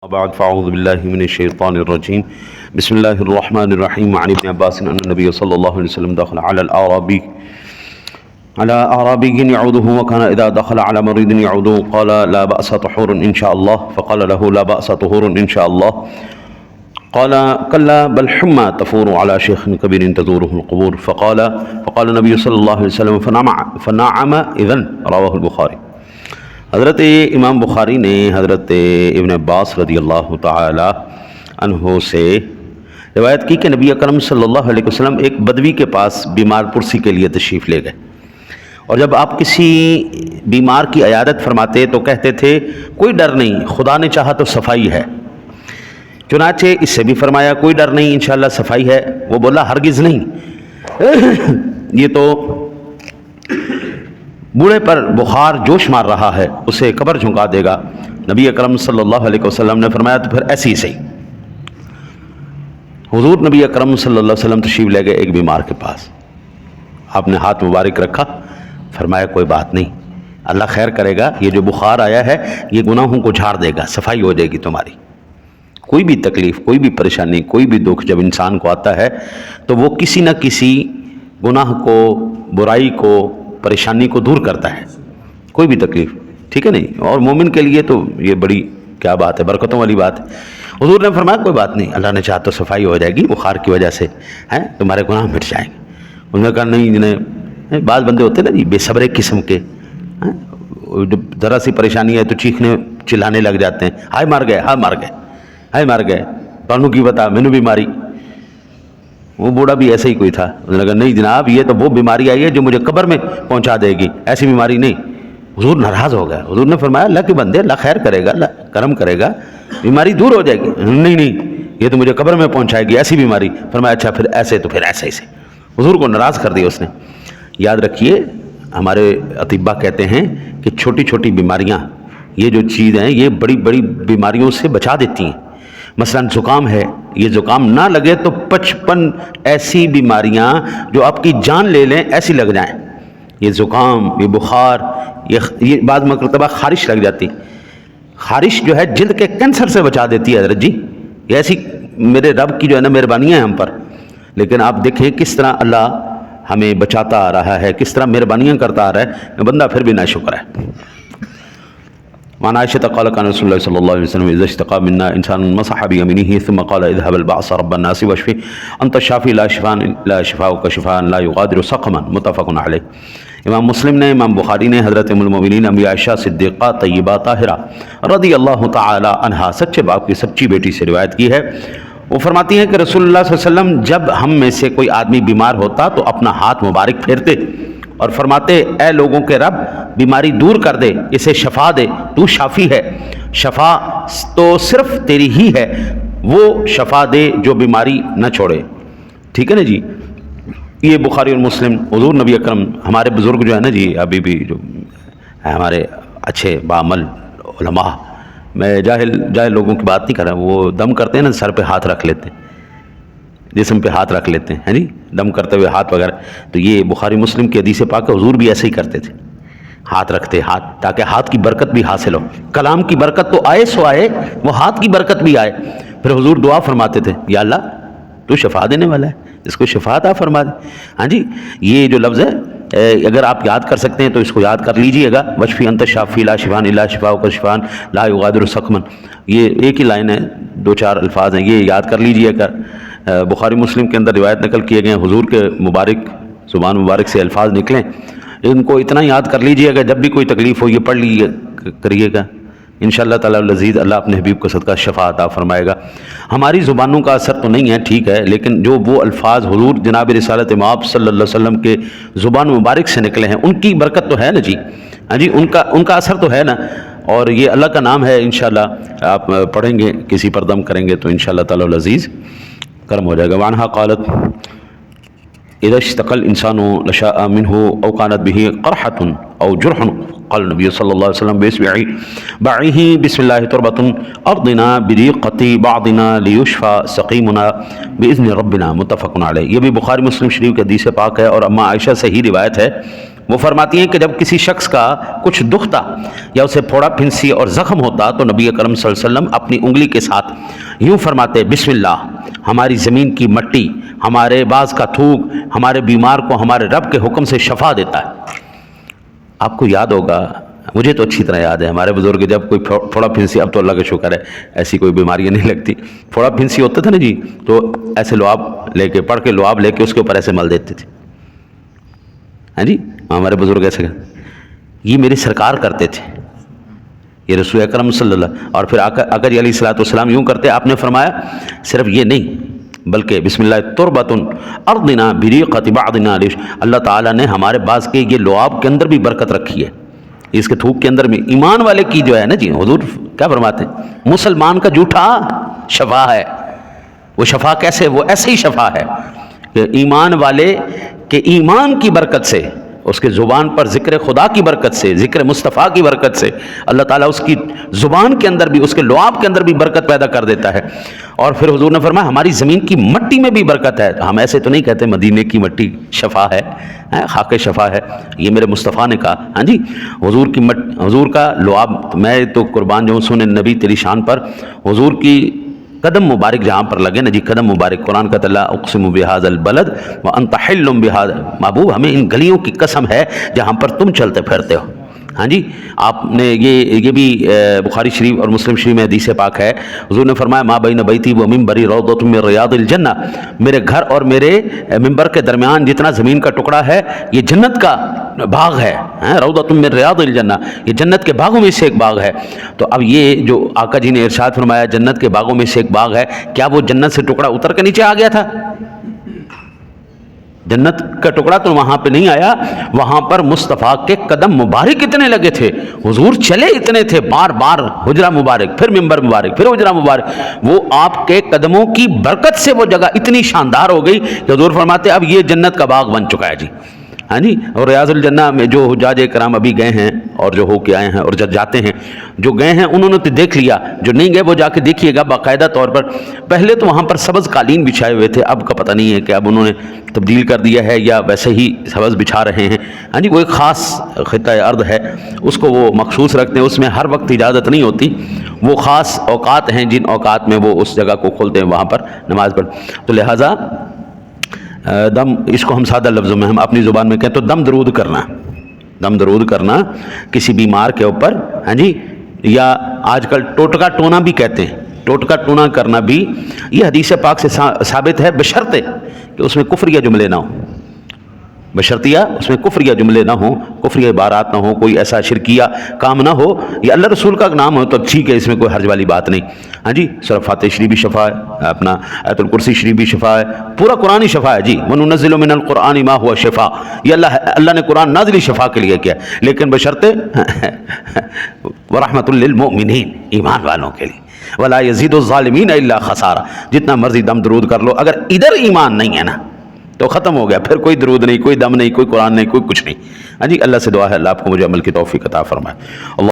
بعد فاعوذ بالله من الشيطان الرجيم بسم الله الرحمن الرحيم عن ابن عباس أن النبي صلى الله عليه وسلم دخل على أعرابي يعوده وكان إذا دخل على مريض يعوده قال لا بأس طهور إن شاء الله فقال له لا بأس طهور إن شاء الله قال كلا بل حمى تفور على شيخ كبير تزوره القبور فقال النبي صلى الله عليه وسلم فنعم إذن رواه البخاري۔ حضرت امام بخاری نے حضرت ابن عباس رضی اللہ تعالی عنہ سے روایت کی کہ نبی اکرم صلی اللہ علیہ وسلم ایک بدوی کے پاس بیمار پرسی کے لیے تشریف لے گئے، اور جب آپ کسی بیمار کی عیادت فرماتے تو کہتے تھے کوئی ڈر نہیں، خدا نے چاہا تو صفائی ہے۔ چنانچہ اس سے بھی فرمایا کوئی ڈر نہیں، انشاءاللہ صفائی ہے۔ وہ بولا ہرگز نہیں، یہ تو بوڑھے پر بخار جوش مار رہا ہے، اسے قبر جھنکا دے گا۔ نبی اکرم صلی اللہ علیہ وسلم نے فرمایا تو پھر ایسی ہی صحیح۔ حضور نبی اکرم صلی اللہ علیہ وسلم تشریف لے گئے ایک بیمار کے پاس، آپ نے ہاتھ مبارک رکھا، فرمایا کوئی بات نہیں، اللہ خیر کرے گا، یہ جو بخار آیا ہے یہ گناہوں کو جھاڑ دے گا، صفائی ہو جائے گی تمہاری۔ کوئی بھی تکلیف، کوئی بھی پریشانی، کوئی بھی دکھ جب انسان کو آتا ہے تو وہ کسی نہ کسی گناہ کو، برائی کو، پریشانی کو دور کرتا ہے، کوئی بھی تکلیف، ٹھیک ہے نہیں؟ اور مومن کے لیے تو یہ بڑی کیا بات ہے، برکتوں والی بات ہے۔ حضور نے فرمایا کوئی بات نہیں، اللہ نے چاہا تو صفائی ہو جائے گی، بخار کی وجہ سے ہیں تمہارے گناہ مٹ جائیں گے۔ انہوں نے کہا نہیں، جنہیں بعض بندے ہوتے نا جی بے صبر قسم کے، ذرا سی پریشانی ہے تو چیخنے چلانے لگ جاتے ہیں، ہائے مار گئے، ہائے مار گئے، ہائے مار گئے، تانوں کی بتا مینوں بھی ماری۔ وہ بوڑھا بھی ایسے ہی کوئی تھا، انہوں نے کہا نہیں جناب، یہ تو وہ بیماری آئی ہے جو مجھے قبر میں پہنچا دے گی، ایسی بیماری نہیں۔ حضور ناراض ہو گئے، حضور نے فرمایا اللہ کے بندے، اللہ خیر کرے گا، اللہ کرم کرے گا، بیماری دور ہو جائے گی۔ نہیں نہیں، یہ تو مجھے قبر میں پہنچائے گی، ایسی بیماری۔ فرمایا اچھا پھر ایسے، تو پھر ایسے ہی سے۔ حضور کو ناراض کر دیا اس نے۔ یاد رکھیے ہمارے اطباء کہتے ہیں کہ چھوٹی چھوٹی بیماریاں، یہ جو چیز ہیں یہ بڑی بڑی بیماریوں سے بچا دیتی ہیں۔ مثلا زکام ہے، یہ زکام نہ لگے تو 55 ایسی بیماریاں جو آپ کی جان لے لیں ایسی لگ جائیں۔ یہ زکام، یہ بخار، یہ بعض مرتبہ خارش لگ جاتی، خارش جو ہے جلد کے کینسر سے بچا دیتی ہے حضرت جی۔ یہ ایسی میرے رب کی جو ہے نا مہربانیاں ہیں ہم پر۔ لیکن آپ دیکھیں کس طرح اللہ ہمیں بچاتا آ رہا ہے، کس طرح مہربانیاں کرتا آ رہا ہے، بندہ پھر بھی ناشکر ہے۔ وعن عائشة قال كان رسول الله صلى الله عليه وسلم إذا اشتكى منا إنسان مسح بيمينه ثم قال اذهب البعث رب الناس واشفي أنت الشافي لا شفاءك شفاء لا يغادر سقما، متفق علیہ۔ امام مسلم نے، امام بخاری نے حضرت ام المؤمنین امی عائشہ صدیقہ طیبہ طاہرہ رضی اللہ تعالی عنہا سچے باپ کی سچی بیٹی سے روایت کی ہے۔ وہ فرماتی ہیں کہ رسول اللہ صلی اللہ علیہ وسلم جب ہم میں سے کوئی آدمی بیمار ہوتا تو اپنا ہاتھ مبارک پھیرتے اور فرماتے اے لوگوں کے رب بیماری دور کر دے، اسے شفا دے، تو شافی ہے، شفا تو صرف تیری ہی ہے، وہ شفا دے جو بیماری نہ چھوڑے۔ ٹھیک ہے نا جی؟ یہ بخاری اور مسلم۔ حضور نبی اکرم، ہمارے بزرگ جو ہے نا جی، ابھی بھی جو ہمارے اچھے بعمل علماء، میں جاہل لوگوں کی بات نہیں کر رہا، وہ دم کرتے ہیں نا سر پہ ہاتھ رکھ لیتے ہیں، جسم پہ ہاتھ رکھ لیتے ہیں جی، دم کرتے ہوئے ہاتھ وغیرہ، تو یہ بخاری مسلم کی حدیث پاک ہے، حضور بھی ایسے ہی کرتے تھے، ہاتھ رکھتے ہاتھ، تاکہ ہاتھ کی برکت بھی حاصل ہو۔ کلام کی برکت تو آئے سو آئے، وہ ہاتھ کی برکت بھی آئے۔ پھر حضور دعا فرماتے تھے یا اللہ تو شفا دینے والا ہے، اس کو شفا عطا فرما دے۔ ہاں جی، یہ جو لفظ ہے اگر آپ یاد کر سکتے ہیں تو اس کو یاد کر لیجئے گا، وشفی انت الشافی لا شفاء الا شفاؤک شفاء لا یغادر سقما، یہ ایک ہی لائن ہے، 2-4 الفاظ ہیں، یہ یاد کر لیجئے گا۔ بخاری مسلم کے اندر روایت نقل کیے گئے ہیں، حضور کے مبارک زبان مبارک سے الفاظ نکلیں، ان کو اتنا یاد کر لیجئے گا، جب بھی کوئی تکلیف ہو یہ پڑھ لیجئے کریے گا، انشاءاللہ تعالی العزیز اللہ اپنے حبیب کو صدقہ شفا عطا فرمائے گا۔ ہماری زبانوں کا اثر تو نہیں ہے، ٹھیک ہے، لیکن جو وہ الفاظ حضور جناب رسالت مآب صلی اللہ علیہ وسلم کے زبان مبارک سے نکلے ہیں ان کی برکت تو ہے نا جی، ہاں جی، ان کا اثر تو ہے نا، اور یہ اللہ کا نام ہے، انشاءاللہ آپ پڑھیں گے، کسی پر دم کریں گے تو انشاءاللہ تعالی العزیز کرم ہو جائے گا۔ وعنہا قالت اذا اشتكى الانسان لشاء منه او كانت به قرحة او جرح قال النبي صلی اللہ علیہ وسلم باعه بسم الله تربة ارضنا بريقة بعضنا ليشفى سقيمنا باذن ربنا، متفق علیہ۔ یہ بھی بخاری مسلم شریف کی حدیث پاک ہے اور اما عائشہ سے ہی روایت ہے وہ فرماتی ہیں کہ جب کسی شخص کا کچھ دکھتا یا اسے پھوڑا پھنسی اور زخم ہوتا تو نبی اکرم صلی اللہ علیہ وسلم اپنی انگلی کے ساتھ یوں فرماتے، بسم اللہ، ہماری زمین کی مٹی، ہمارے باز کا تھوک ہمارے بیمار کو ہمارے رب کے حکم سے شفا دیتا ہے۔ آپ کو یاد ہوگا، مجھے تو اچھی طرح یاد ہے، ہمارے بزرگ جب کوئی پھوڑا پھنسی، اب تو اللہ کا شکر ہے ایسی کوئی بیماریاں نہیں لگتی، پھوڑا پھنسی ہوتا تھا نا جی، تو ایسے لعاب لے کے پڑھ کے لعاب لے کے اس کے اوپر ایسے مل دیتے تھے، ہاں جی، ہمارے بزرگ ایسے یہ میرے سرکار کرتے تھے، یہ رسول اکرم صلی اللہ، اور پھر آقا جی علیہ الصلوۃ والسلام یوں کرتے۔ آپ نے فرمایا صرف یہ نہیں بلکہ بسم اللہ تربۃ ارضنا بریقۃ بعضنا، اللہ تعالیٰ نے ہمارے بعض کے یہ لعاب کے اندر بھی برکت رکھی ہے، اس کے تھوک کے اندر بھی ایمان والے کی جو ہے نا جی، حضور کیا فرماتے ہیں، مسلمان کا جھوٹا شفا ہے۔ وہ شفا کیسے؟ وہ ایسے ہی شفا ہے کہ ایمان والے کے ایمان کی برکت سے، اس کے زبان پر ذکر خدا کی برکت سے، ذکر مصطفیٰ کی برکت سے اللہ تعالیٰ اس کی زبان کے اندر بھی، اس کے لعاب کے اندر بھی برکت پیدا کر دیتا ہے۔ اور پھر حضور نے فرمایا ہماری زمین کی مٹی میں بھی برکت ہے۔ ہم ایسے تو نہیں کہتے مدینے کی مٹی شفا ہے، خاک شفا ہے، یہ میرے مصطفیٰ نے کہا، ہاں جی، حضور کا لعاب، میں تو قربان جو سن نبی تیری شان پر، حضور کی قدم مبارک جہاں پر لگے نا جی، قدم مبارک، قرآن کا لا اقسم بہذا البلد وانت حل بہذا، محبوب ہمیں ان گلیوں کی قسم ہے جہاں پر تم چلتے پھرتے ہو۔ ہاں جی، آپ نے یہ بھی بخاری شریف اور مسلم شریف میں حدیث پاک ہے، حضور نے فرمایا ما بین بیتی و منبری روضۃ من ریاض الجنہ، میرے گھر اور میرے منبر کے درمیان جتنا زمین کا ٹکڑا ہے یہ جنت کا باغ ہے، روضۃ من ریاض الجنہ، یہ جنت کے باغوں میں سے ایک باغ ہے۔ تو اب یہ جو آقا جی نے ارشاد فرمایا جنت کے باغوں میں سے ایک باغ ہے، کیا وہ جنت سے ٹکڑا اتر کے نیچے آ گیا تھا؟ جنت کا ٹکڑا تو وہاں پہ نہیں آیا، وہاں پر مصطفیٰ کے قدم مبارک اتنے لگے تھے، حضور چلے اتنے تھے، بار بار حجرہ مبارک، پھر منبر مبارک، پھر حجرہ مبارک، وہ آپ کے قدموں کی برکت سے وہ جگہ اتنی شاندار ہو گئی کہ حضور فرماتے اب یہ جنت کا باغ بن چکا ہے جی، ہاں جی۔ اور ریاض الجنہ میں جو حجاج کرام ابھی گئے ہیں اور جو ہو کے آئے ہیں اور جب جاتے ہیں، جو گئے ہیں انہوں نے تو دیکھ لیا، جو نہیں گئے وہ جا کے دیکھیے گا باقاعدہ طور پر۔ پہلے تو وہاں پر سبز قالین بچھائے ہوئے تھے، اب کا پتہ نہیں ہے کہ اب انہوں نے تبدیل کر دیا ہے یا ویسے ہی سبز بچھا رہے ہیں، ہاں جی۔ وہ ایک خاص خطہ ارض ہے، اس کو وہ مخصوص رکھتے ہیں، اس میں ہر وقت اجازت نہیں ہوتی، وہ خاص اوقات ہیں جن اوقات میں وہ اس جگہ کو کھولتے ہیں، وہاں پر نماز پڑھ۔ تو لہٰذا دم، اس کو ہم سادہ لفظوں میں ہم اپنی زبان میں کہیں تو دم درود کرنا، دم درود کرنا کسی بیمار کے اوپر، ہاں جی، یا آج کل ٹوٹکا ٹونا بھی کہتے ہیں، ٹوٹکا ٹونا کرنا بھی یہ حدیث پاک سے ثابت ہے، بشرطے کہ اس میں کفریہ جملے نہ ہوں، بشرطیہ اس میں کفریہ جملے نہ ہوں، کفریہ عبارات نہ ہوں، کوئی ایسا شرکیہ کام نہ ہو، یا اللہ رسول کا نام ہو تو ٹھیک ہے، اس میں کوئی حرج والی بات نہیں، ہاں جی۔ سورہ فاتح شریف بھی شفا ہے، اپنا آیت الکرسی شریف بھی شفا ہے، پورا قرآن ہی شفا ہے جی، وَنُنَزِّلُ مِنَ الْقُرْآنِ مَا هُوَ شِفَاءٌ، یہ اللہ نے قرآن نازل ہی شفا کے لیے کیا، لیکن بشرطے وَرَحْمَةٌ لِّلْمُؤْمِنِينَ، ایمان والوں کے لیے، وَلَا يَزِيدُ الظَّالِمِينَ إِلَّا خَسَارًا، جتنا مرضی دم درود کر لو، اگر ادھر ایمان نہیں ہے نا تو ختم ہو گیا، پھر کوئی درود نہیں، کوئی دم نہیں، کوئی قرآن نہیں، کوئی کچھ نہیں، ہاں جی۔ اللہ سے دعا ہے اللہ آپ کو مجھے عمل کی توفیق عطا فرمائے۔ اللہ